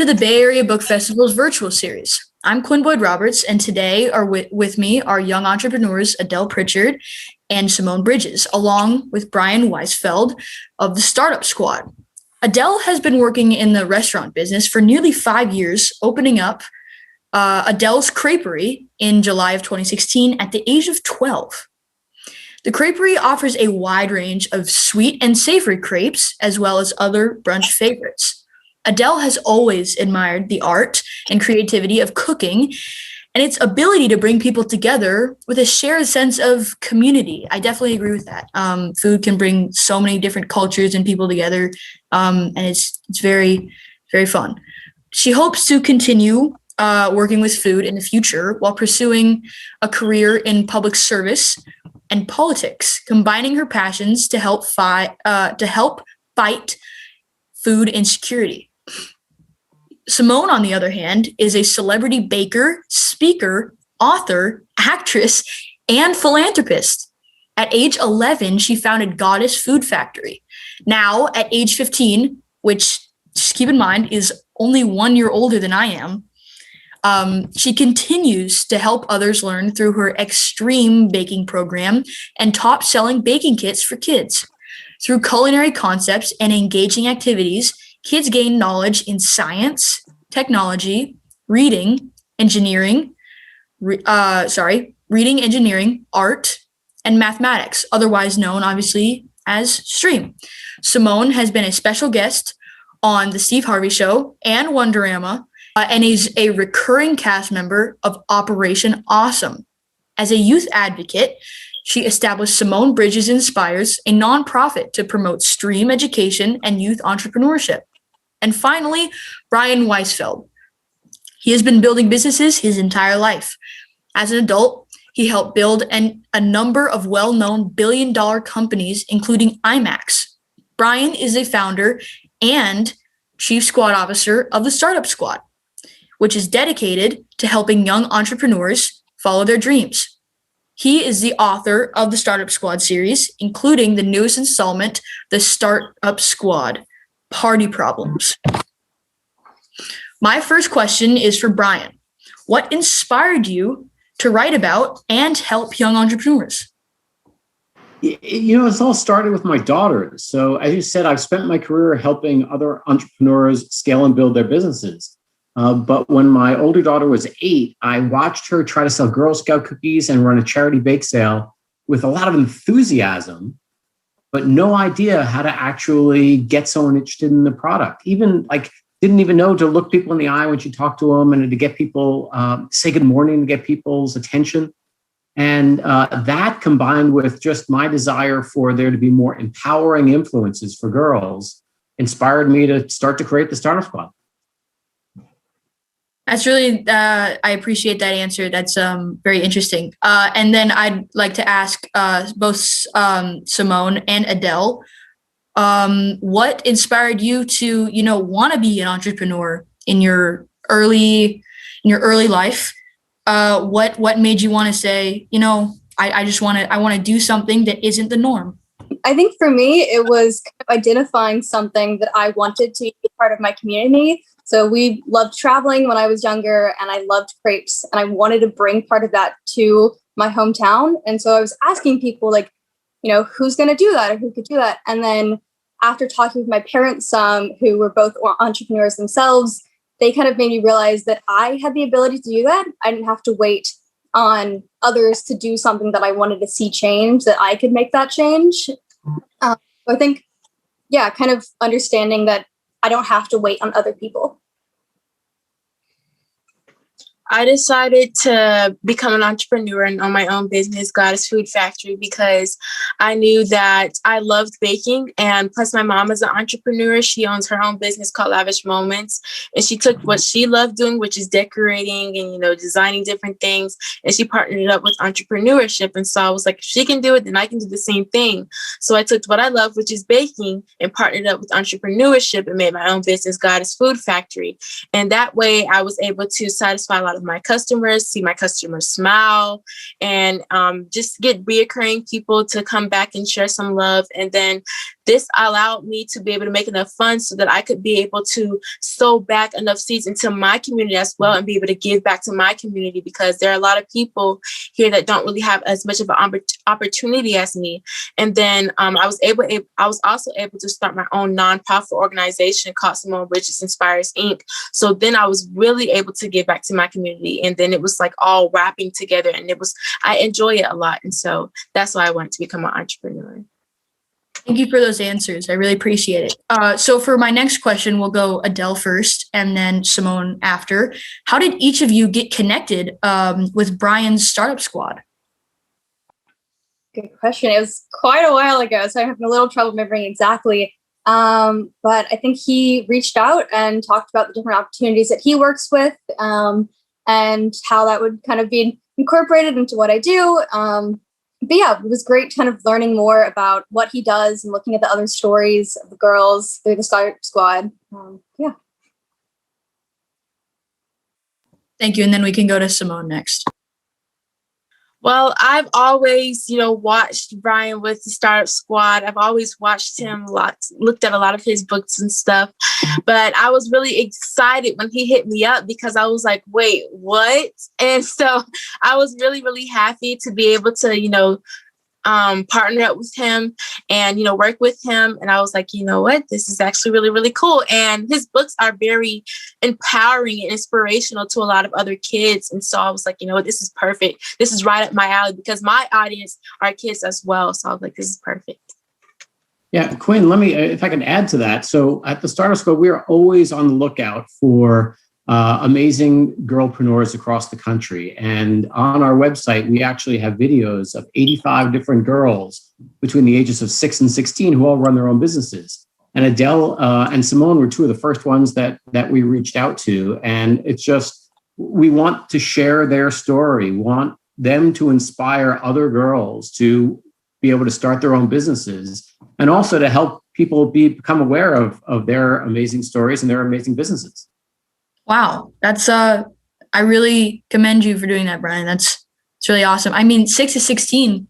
to the Bay Area Book Festival's virtual series. I'm Quinn Boyd-Roberts, and today are with me are young entrepreneurs Adelle Pritchard and Simone Bridges, along with Brian Weisfeld of the Startup Squad. Adelle has been working in the restaurant business for nearly 5 years, opening up Adelle's Crepery in July of 2016 at the age of 12. The Crepery offers a wide range of sweet and savory crepes, as well as other brunch favorites. Adelle has always admired the art and creativity of cooking and its ability to bring people together with a shared sense of community. I definitely agree with that. Food can bring so many different cultures and people together, and it's very, very fun. She hopes to continue working with food in the future while pursuing a career in public service and politics, combining her passions to help fight food insecurity. Simone, on the other hand, is a celebrity baker, speaker, author, actress, and philanthropist. At age 11, she founded Goddess Food Factory. Now, at age 15, which, just keep in mind, is only 1 year older than I am, she continues to help others learn through her extreme baking program and top-selling baking kits for kids. Through culinary concepts and engaging activities, kids gain knowledge in science, technology, reading, engineering, art, and mathematics, otherwise known, obviously, as STREAM. Simone has been a special guest on The Steve Harvey Show and Wonderama, and is a recurring cast member of Operation Awesome. As a youth advocate, she established Simone Bridges Inspires, a nonprofit to promote STREAM education and youth entrepreneurship. And finally, Brian Weisfeld. He has been building businesses his entire life. As an adult, he helped build a number of well-known billion-dollar companies, including IMAX. Brian is a founder and chief squad officer of the Startup Squad, which is dedicated to helping young entrepreneurs follow their dreams. He is the author of the Startup Squad series, including the newest installment, The Startup Squad, Party Problems. My first question is for Brian. What inspired you to write about and help young entrepreneurs? It's all started with my daughter. So as you said, I've spent my career helping other entrepreneurs scale and build their businesses. But when my older daughter was 8, I watched her try to sell Girl Scout cookies and run a charity bake sale with a lot of enthusiasm, but no idea how to actually get someone interested in the product. Didn't even know to look people in the eye when she talked to them and to get people, say good morning, to get people's attention. And that combined with just my desire for there to be more empowering influences for girls inspired me to start to create the Startup Squad. That's really, I appreciate that answer. That's very interesting. And then I'd like to ask both Simone and Adelle, what inspired you to, want to be an entrepreneur in your early life? What made you want to say, I want to do something that isn't the norm? I think for me, it was identifying something that I wanted to be part of my community. So we loved traveling when I was younger, and I loved crepes, and I wanted to bring part of that to my hometown. And so I was asking people who's going to do that or who could do that? And then after talking with my parents, who were both entrepreneurs themselves, they kind of made me realize that I had the ability to do that. I didn't have to wait on others to do something that I wanted to see change, that I could make that change. I think, kind of understanding that I don't have to wait on other people. I decided to become an entrepreneur and own my own business, Goddess Food Factory, because I knew that I loved baking. And plus, my mom is an entrepreneur. She owns her own business called Lavish Moments. And she took what she loved doing, which is decorating and, designing different things. And she partnered it up with entrepreneurship. And so I was like, if she can do it, then I can do the same thing. So I took what I love, which is baking, and partnered up with entrepreneurship and made my own business, Goddess Food Factory. And that way I was able to satisfy a lot of my customers, see my customers smile, and just get reoccurring people to come back and share some love. And then this allowed me to be able to make enough funds so that I could be able to sow back enough seeds into my community as well and be able to give back to my community, because there are a lot of people here that don't really have as much of an opportunity as me. And then I was also able to start my own nonprofit organization called Simone Bridges Inspires Inc. So then I was really able to give back to my community. And then it was like all wrapping together, and I enjoy it a lot. And so that's why I wanted to become an entrepreneur. Thank you for those answers. I really appreciate it. So for my next question, we'll go Adelle first and then Simone after. How did each of you get connected with Brian's startup squad? Good question. It was quite a while ago, so I'm having a little trouble remembering exactly. But I think he reached out and talked about the different opportunities that he works with, and how that would kind of be incorporated into what I do. But yeah, it was great kind of learning more about what he does and looking at the other stories of the girls through the startup squad. Yeah. Thank you. And then we can go to Simone next. Well, I've always, watched Brian with the Startup Squad. I've always watched him lots, looked at a lot of his books and stuff. But I was really excited when he hit me up, because I was like, wait, what? And so I was really, really happy to be able to, partner up with him and, work with him. And I was like, you know what, this is actually really, really cool. And his books are very empowering and inspirational to a lot of other kids. And so I was like, you know what, this is perfect. This is right up my alley, because my audience are kids as well. So I was like, this is perfect. Yeah, Quinn, let me, if I can add to that. So at the Startup Squad, we are always on the lookout for amazing girlpreneurs across the country. And on our website, we actually have videos of 85 different girls between the ages of 6 and 16 who all run their own businesses. And Adelle and Simone were two of the first ones that we reached out to. And it's just, we want to share their story. We want them to inspire other girls to be able to start their own businesses, and also to help people become aware of their amazing stories and their amazing businesses. Wow. That's I really commend you for doing that, Brian. It's really awesome. I mean, 6 to 16,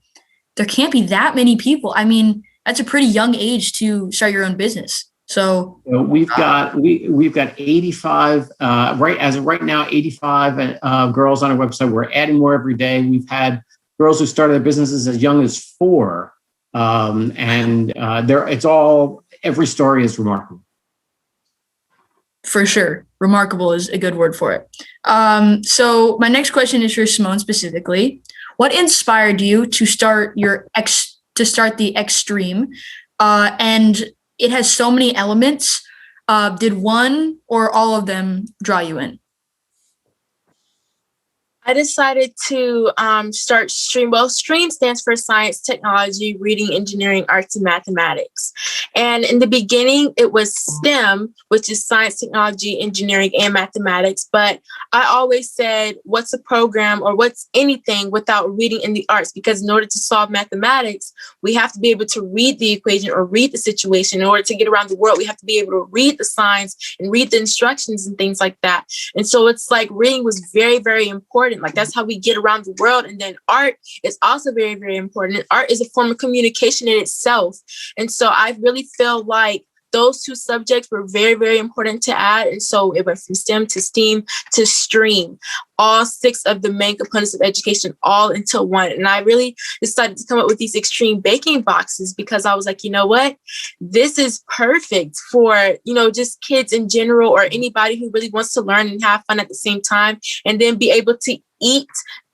there can't be that many people. I mean, that's a pretty young age to start your own business. So we've got 85 as of right now, 85 girls on our website. We're adding more every day. We've had girls who started their businesses as young as 4. Every story is remarkable. For sure. Remarkable is a good word for it. So my next question is for Simone specifically. What inspired you to start the Extreme? And it has so many elements. Did one or all of them draw you in? I decided to start STREAM. Well, STREAM stands for Science, Technology, Reading, Engineering, Arts, and Mathematics. And in the beginning, it was STEM, which is Science, Technology, Engineering, and Mathematics. But I always said, what's a program or what's anything without reading in the arts? Because in order to solve mathematics, we have to be able to read the equation or read the situation. In order to get around the world, we have to be able to read the signs and read the instructions and things like that. And so it's like reading was very, very important. Like that's how we get around the world. And then art is also very, very important. And art is a form of communication in itself. And so I really feel like those two subjects were very, very important to add. And so it went from STEM to STEAM to STREAM, all 6 of the main components of education all into one. And I really decided to come up with these extreme baking boxes because I was like, you know what, this is perfect for, just kids in general or anybody who really wants to learn and have fun at the same time, and then be able to eat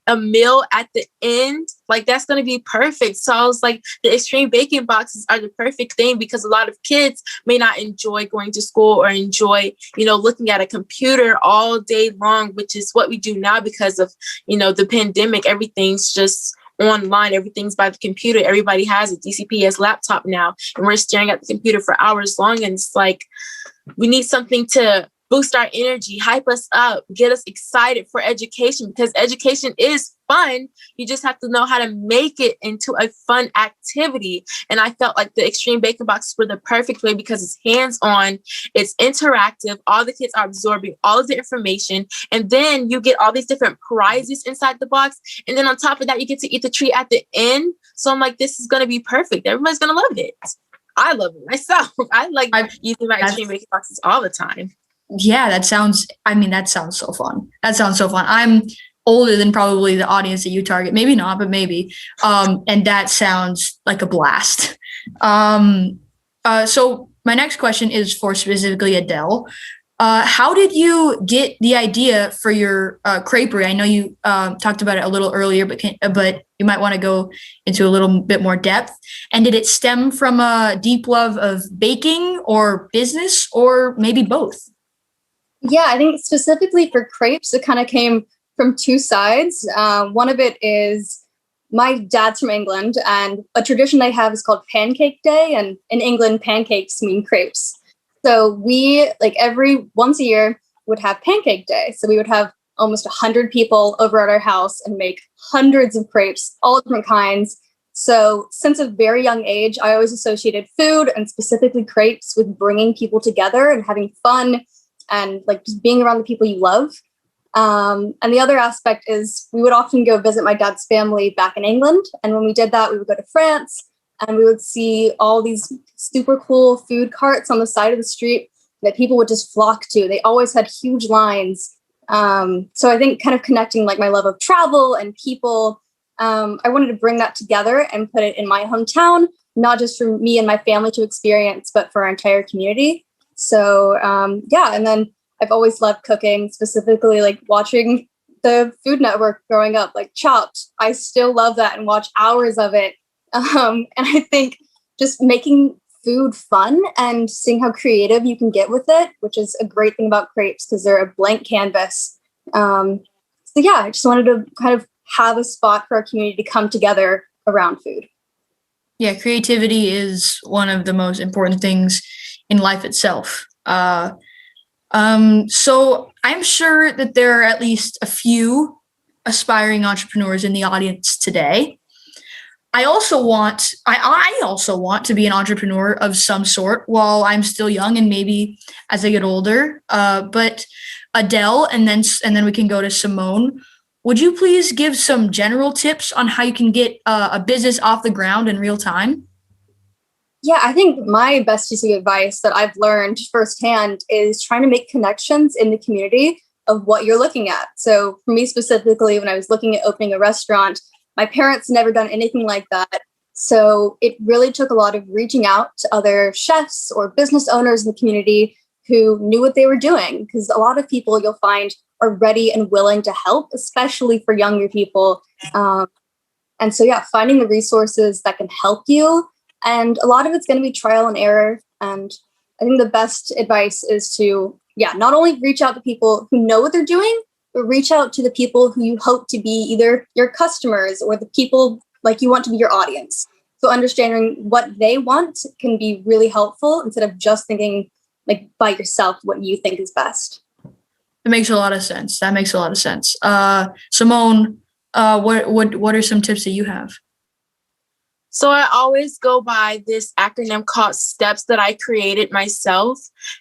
a meal at the end. Like that's going to be perfect. So I was like, the extreme baking boxes are the perfect thing because a lot of kids may not enjoy going to school or enjoy, looking at a computer all day long, which is what we do now because of, the pandemic. Everything's just online. Everything's by the computer. Everybody has a DCPS laptop now, and we're staring at the computer for hours long. And it's like, we need something to boost our energy, hype us up, get us excited for education, because education is fun. You just have to know how to make it into a fun activity. And I felt like the extreme baking boxes were the perfect way because it's hands-on, it's interactive, all the kids are absorbing all of the information, and then you get all these different prizes inside the box. And then on top of that, you get to eat the treat at the end. So I'm like, this is going to be perfect. Everybody's going to love it. I love it myself. I like using my extreme baking boxes all the time. Yeah, that sounds so fun. That sounds so fun. I'm older than probably the audience that you target. Maybe not, but maybe. And that sounds like a blast. So my next question is for specifically Adelle. How did you get the idea for your Crepery? I know you talked about it a little earlier, but you might want to go into a little bit more depth. And did it stem from a deep love of baking or business, or maybe both? Yeah, I think specifically for crepes, it kind of came from two sides. One of it is my dad's from England, and a tradition they have is called Pancake Day. And in England, pancakes mean crepes. So we, like, once a year, would have Pancake Day. So we would have almost 100 people over at our house and make hundreds of crepes, all different kinds. So since a very young age, I always associated food, and specifically crepes, with bringing people together and having fun and like just being around the people you love. And the other aspect is we would often go visit my dad's family back in England. And when we did that, we would go to France and we would see all these super cool food carts on the side of the street that people would just flock to. They always had huge lines. So I think kind of connecting like my love of travel and people, I wanted to bring that together and put it in my hometown, not just for me and my family to experience, but for our entire community. So yeah, and then I've always loved cooking, specifically like watching the Food Network growing up, like Chopped. I still love that and watch hours of it. And I think just making food fun and seeing how creative you can get with it, which is a great thing about crepes because they're a blank canvas. So yeah, I just wanted to kind of have a spot for our community to come together around food. Yeah, creativity is one of the most important things in life itself. So I'm sure that there are at least a few aspiring entrepreneurs in the audience today. I also want to be an entrepreneur of some sort while I'm still young and maybe as I get older. But Adelle, and then we can go to Simone. Would you please give some general tips on how you can get a business off the ground in real time? Yeah, I think my best piece of advice that I've learned firsthand is trying to make connections in the community of what you're looking at. So for me specifically, when I was looking at opening a restaurant, my parents never done anything like that. So it really took a lot of reaching out to other chefs or business owners in the community who knew what they were doing. Because a lot of people you'll find are ready and willing to help, especially for younger people. And so, yeah, finding the resources that can help you. And a lot of it's going to be trial and error. And I think the best advice is to, not only reach out to people who know what they're doing, but reach out to the people who you hope to be either your customers or the people like you want to be your audience. So understanding what they want can be really helpful instead of just thinking like by yourself what you think is best. That makes a lot of sense. Simone, what are some tips that you have? So I always go by this acronym called STEPS that I created myself.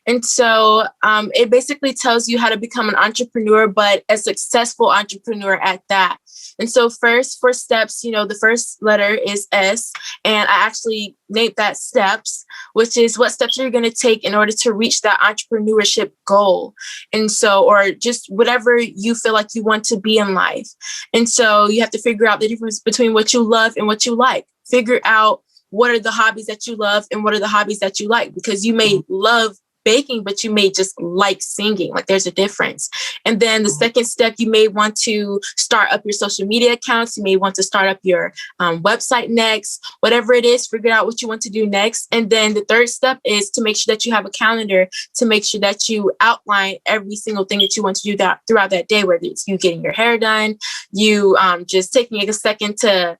And so it basically tells you how to become an entrepreneur, but a successful entrepreneur at that. And so first for STEPS, the first letter is S, and I actually named that STEPS, which is what steps you're going to take in order to reach that entrepreneurship goal. And so, or just whatever you feel like you want to be in life. And so you have to figure out the difference between what you love and what you like. Figure out what are the hobbies that you love and what are the hobbies that you like, because you may love baking, but you may just like singing. Like there's a difference. And then the second step, you may want to start up your social media accounts. You may want to start up your website next, whatever it is, figure out what you want to do next. And then the third step is to make sure that you have a calendar to make sure that you outline every single thing that you want to do throughout that day, whether it's you getting your hair done, you just taking a second to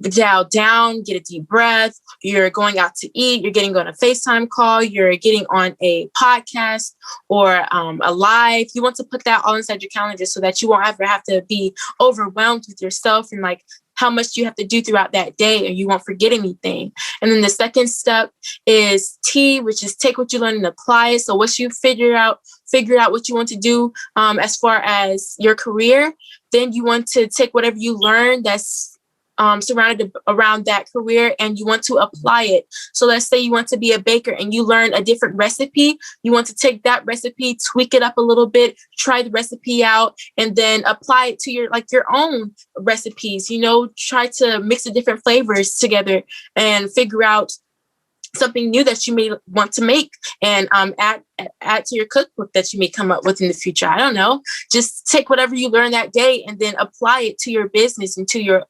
dial down, get a deep breath, you're going out to eat, you're getting on a FaceTime call, you're getting on a podcast or a live. You want to put that all inside your calendar so that you won't ever have to be overwhelmed with yourself and like how much you have to do throughout that day, and you won't forget anything. And then the second step is T, which is take what you learn and apply it. So once you figure out what you want to do as far as your career, then you want to take whatever you learn that's surrounded around that career and you want to apply it. So let's say you want to be a baker and you learn a different recipe. You want to take that recipe, tweak it up a little bit, try the recipe out, and then apply it to your own recipes. Try to mix the different flavors together and figure out something new that you may want to make, and add to your cookbook that you may come up with in the future. I don't know. Just take whatever you learn that day and then apply it to your business and to your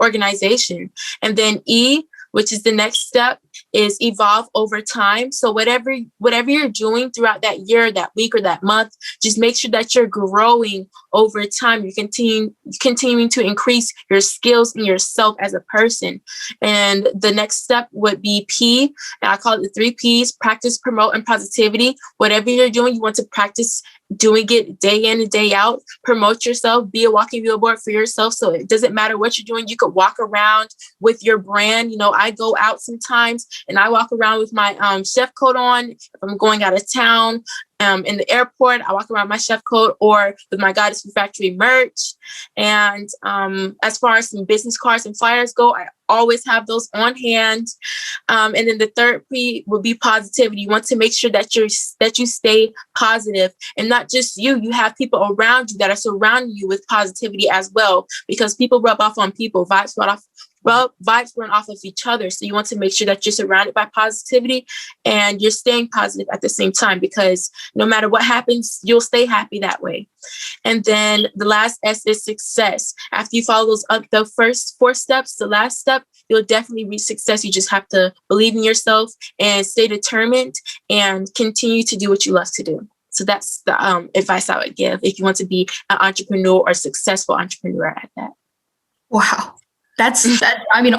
organization. And then E, which is the next step, is evolve over time. So whatever you're doing throughout that year, that week, or that month, just make sure that you're growing over time. You're continuing to increase your skills and yourself as a person. And the next step would be P, and I call it the 3 Ps: practice, promote, and positivity. Whatever you're doing, you want to practice doing it day in and day out. Promote yourself, be a walking billboard for yourself. So it doesn't matter what you're doing. You could walk around with your brand. I go out sometimes and I walk around with my chef coat on. If I'm going out of town, in the airport, I walk around with my chef coat or with my Goddess Food Factory merch. And as far as some business cards and flyers go, I always have those on hand. And then the third P will be positivity. You want to make sure that you stay positive, and not just you. You have people around you that are surrounding you with positivity as well, because people rub off on people. Vibes run off of each other. So you want to make sure that you're surrounded by positivity and you're staying positive at the same time, because no matter what happens, you'll stay happy that way. And then the last S is success. After you follow the first 4 steps, the last step, you'll definitely reach success. You just have to believe in yourself and stay determined and continue to do what you love to do. So that's the advice I would give if you want to be an entrepreneur or successful entrepreneur at that. Wow.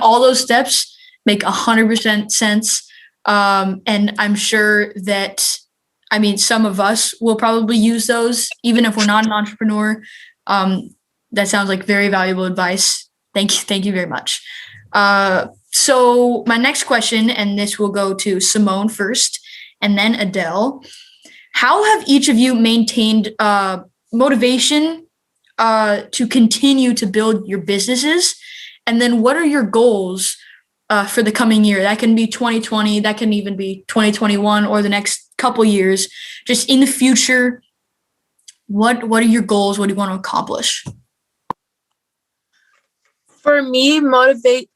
All those steps make 100% sense. And I'm sure that, some of us will probably use those, even if we're not an entrepreneur. That sounds like very valuable advice. Thank you very much. So my next question, and this will go to Simone first, and then Adelle. How have each of you maintained motivation to continue to build your businesses? And then what are your goals for the coming year? That can be 2020, that can even be 2021 or the next couple years. Just in the future, what are your goals? What do you want to accomplish? For me,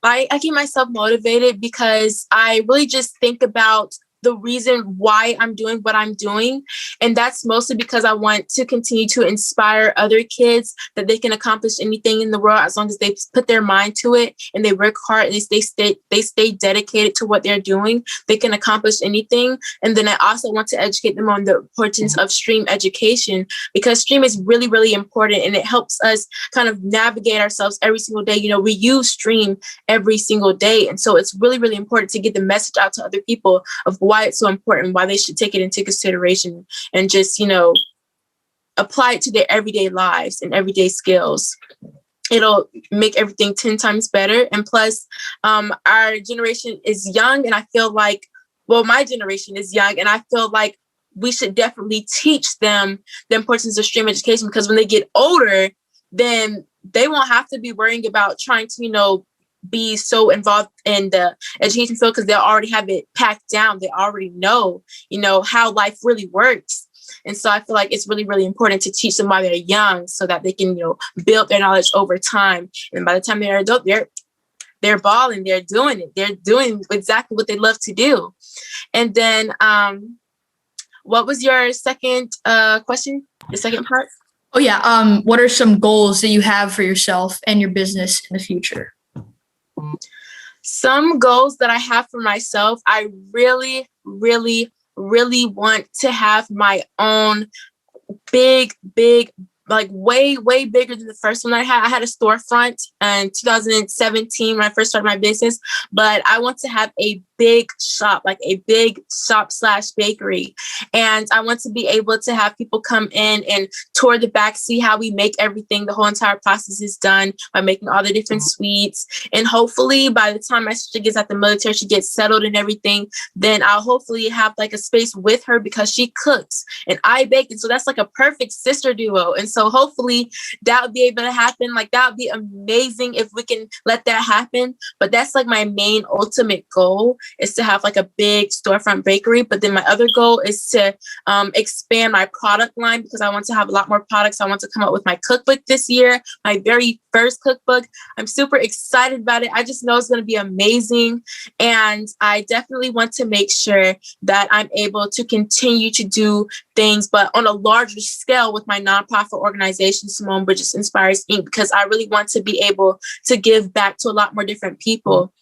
I keep myself motivated because I really just think about the reason why I'm doing what I'm doing. And that's mostly because I want to continue to inspire other kids that they can accomplish anything in the world as long as they put their mind to it and they work hard and they stay dedicated to what they're doing. They can accomplish anything. And then I also want to educate them on the importance of STREAM education, because STREAM is really, really important and it helps us kind of navigate ourselves every single day. We use STREAM every single day. And so it's really, really important to get the message out to other people of why it's so important, why they should take it into consideration and just, apply it to their everyday lives and everyday skills. It'll make everything 10 times better. And plus, our generation is young, and I feel like, my generation is young, and I feel like we should definitely teach them the importance of STREAM education, because when they get older, then they won't have to be worrying about trying to, be so involved in the education field, because they'll already have it packed down. They already know, how life really works. And so I feel like it's really, really important to teach them while they're young so that they can, build their knowledge over time. And by the time they're adult, they're balling, they're doing it. They're doing exactly what they love to do. And then what was your second question? The second part? Oh, yeah. What are some goals that you have for yourself and your business in the future? Some goals that I have for myself, I really, really, really want to have my own big, like way, way bigger than the first one I had. I had a storefront in 2017 when I first started my business, but I want to have a big shop, like a big shop/bakery. And I want to be able to have people come in and tour the back, see how we make everything. The whole entire process is done by making all the different sweets. And hopefully by the time my sister gets out the military, she gets settled and everything, then I'll hopefully have like a space with her because she cooks and I bake. And so that's like a perfect sister duo. And so hopefully that would be able to happen. Like that would be amazing if we can let that happen. But that's like my main ultimate goal, is to have like a big storefront bakery. But then my other goal is to expand my product line, because I want to have a lot more products. I want to come up with my cookbook this year, my very first cookbook. I'm super excited about it. I just know it's going to be amazing. And I definitely want to make sure that I'm able to continue to do things, but on a larger scale with my nonprofit organization, Simone Bridges Inspires Inc., because I really want to be able to give back to a lot more different people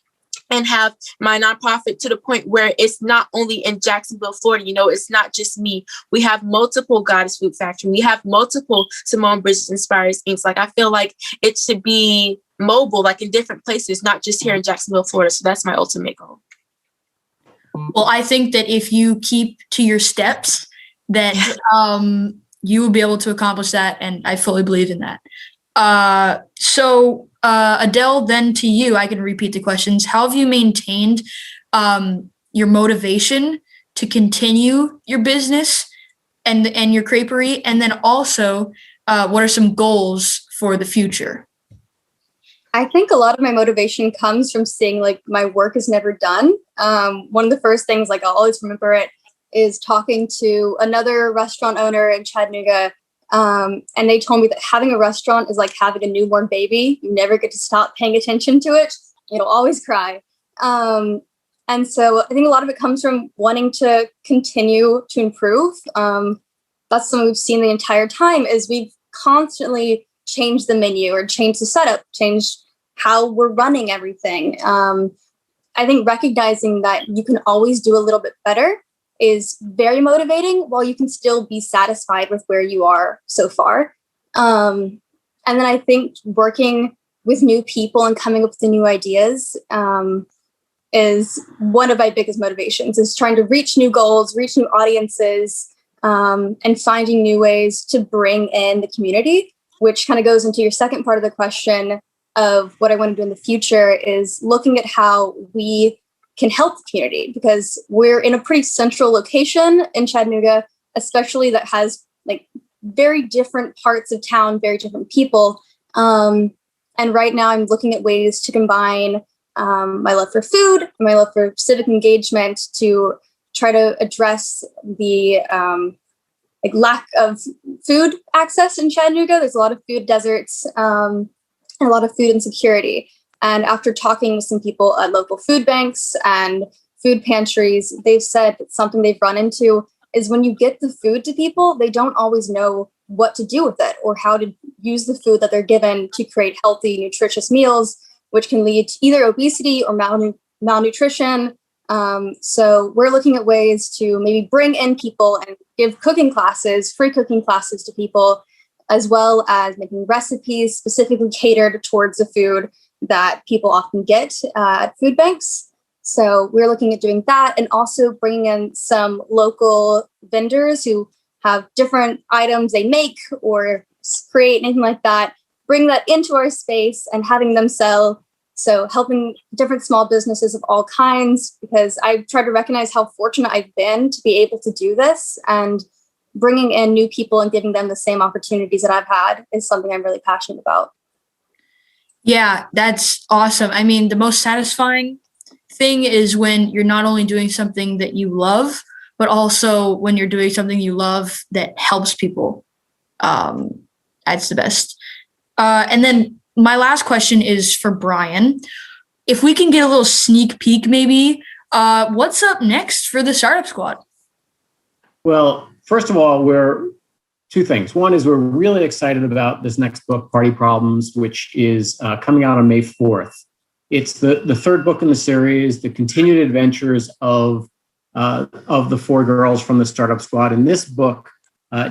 and have my nonprofit to the point where it's not only in Jacksonville, Florida. You know, it's not just me. We have multiple Goddess Food Factory. We have multiple Simone Bridges Inspires Inc. Like, I feel like it should be mobile, like in different places, not just here in Jacksonville, Florida. So that's my ultimate goal. Well, I think that if you keep to your steps, that you will be able to accomplish that. And I fully believe in that. So Adelle, then to you, I can repeat the questions. How have you maintained your motivation to continue your business and your crepery? And then also, what are some goals for the future? I think a lot of my motivation comes from seeing like my work is never done. One of the first things, like I'll always remember it, is talking to another restaurant owner in Chattanooga. And they told me that having a restaurant is like having a newborn baby. You never get to stop paying attention to it. It'll always cry. And so I think a lot of it comes from wanting to continue to improve. That's something we've seen the entire time, is we've constantly changed the menu or changed the setup, changed how we're running everything. I think recognizing that you can always do a little bit better is very motivating, while you can still be satisfied with where you are so far. And then I think working with new people and coming up with the new ideas is one of my biggest motivations, is trying to reach new goals, reach new audiences, and finding new ways to bring in the community, which kind of goes into your second part of the question of what I want to do in the future, is looking at how we can help the community, because we're in a pretty central location in Chattanooga, especially that has like very different parts of town, very different people. And right now I'm looking at ways to combine my love for food, my love for civic engagement, to try to address the like lack of food access in Chattanooga. There's a lot of food deserts and a lot of food insecurity. And after talking with some people at local food banks and food pantries, they've said that something they've run into is when you get the food to people, they don't always know what to do with it or how to use the food that they're given to create healthy, nutritious meals, which can lead to either obesity or malnutrition. So we're looking at ways to maybe bring in people and give cooking classes, free cooking classes to people, as well as making recipes specifically catered towards the food that people often get at food banks. So we're looking at doing that, and also bringing in some local vendors who have different items they make or create, anything like that, bring that into our space and having them sell. So helping different small businesses of all kinds, because I've tried to recognize how fortunate I've been to be able to do this, and bringing in new people and giving them the same opportunities that I've had is something I'm really passionate about. Yeah, that's awesome. I mean, the most satisfying thing is when you're not only doing something that you love, but also when you're doing something you love that helps people. That's the best. And then my last question is for Brian. If we can get a little sneak peek, maybe, what's up next for the Startup Squad? Well, first of all, we're two things. One is we're really excited about this next book, Party Problems, which is coming out on May 4th. It's the third book in the series, the continued adventures of the four girls from the Startup Squad. In this book,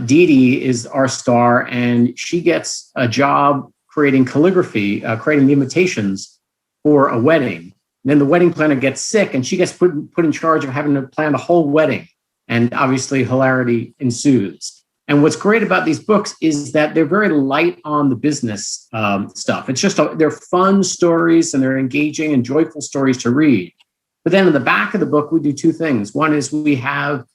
Dee Dee is our star, and she gets a job creating calligraphy, creating the invitations for a wedding. then the wedding planner gets sick and she gets put in charge of having to plan the whole wedding. And obviously hilarity ensues. And what's great about these books is that they're very light on the business stuff. It's just, they're fun stories and they're engaging and joyful stories to read. But then in the back of the book, we do two things. One is we have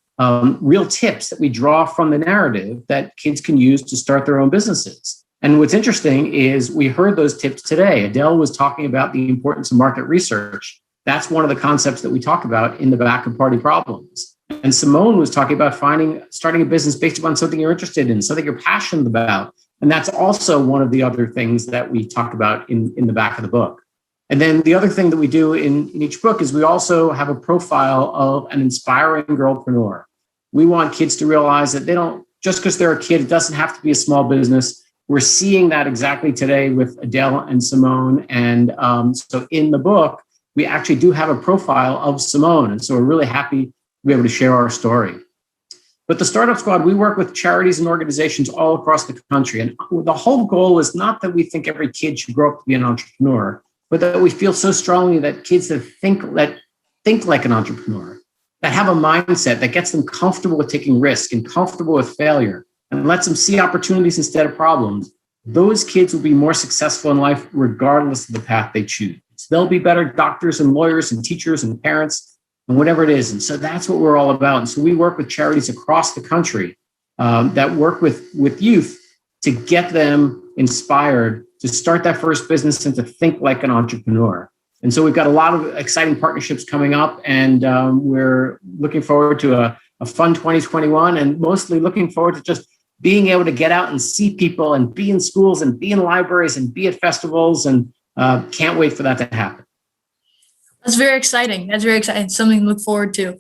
real tips that we draw from the narrative that kids can use to start their own businesses. And what's interesting is we heard those tips today. Adele was talking about the importance of market research. That's one of the concepts that we talk about in the back of Party Problems. And Simone was talking about starting a business based upon something you're interested in, something you're passionate about. And that's also one of the other things that we talk about in the back of the book. And then the other thing that we do in each book is we also have a profile of an inspiring girlpreneur. We want kids to realize that they don't, just because they're a kid, it doesn't have to be a small business. We're seeing that exactly today with Adele and Simone. And so in the book, we actually do have a profile of Simone. And so we're really happy to be able to share our story. But the Startup Squad, we work with charities and organizations all across the country. And the whole goal is not that we think every kid should grow up to be an entrepreneur, but that we feel so strongly that kids that think like an entrepreneur, that have a mindset that gets them comfortable with taking risk and comfortable with failure and lets them see opportunities instead of problems, those kids will be more successful in life regardless of the path they choose. They'll be better doctors and lawyers and teachers and parents and whatever it is. And so that's what we're all about. And so we work with charities across the country that work with youth to get them inspired to start that first business and to think like an entrepreneur. And so we've got a lot of exciting partnerships coming up, and we're looking forward to a fun 2021, and mostly looking forward to just being able to get out and see people and be in schools and be in libraries and be at festivals, and can't wait for that to happen. That's very exciting. Something to look forward to.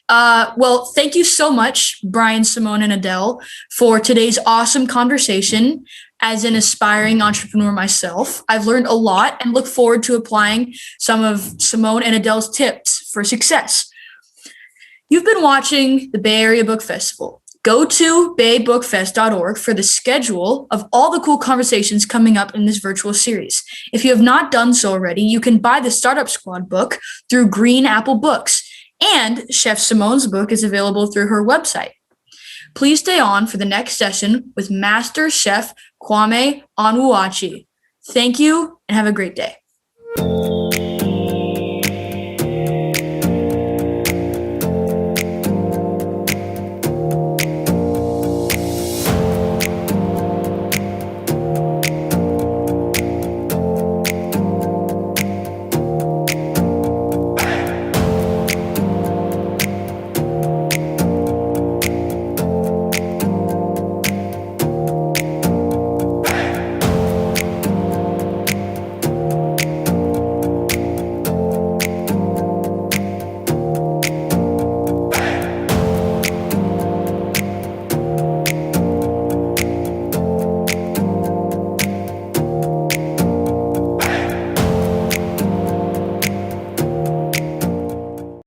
Well, thank you so much, Brian, Simone, and Adele, for today's awesome conversation. As an aspiring entrepreneur myself, I've learned a lot and look forward to applying some of Simone and Adele's tips for success. You've been watching the Bay Area Book Festival. Go to baybookfest.org for the schedule of all the cool conversations coming up in this virtual series. If you have not done so already, you can buy the Startup Squad book through Green Apple Books, and Chef Simone's book is available through her website. Please stay on for the next session with Master Chef Kwame Onwuachi. Thank you and have a great day.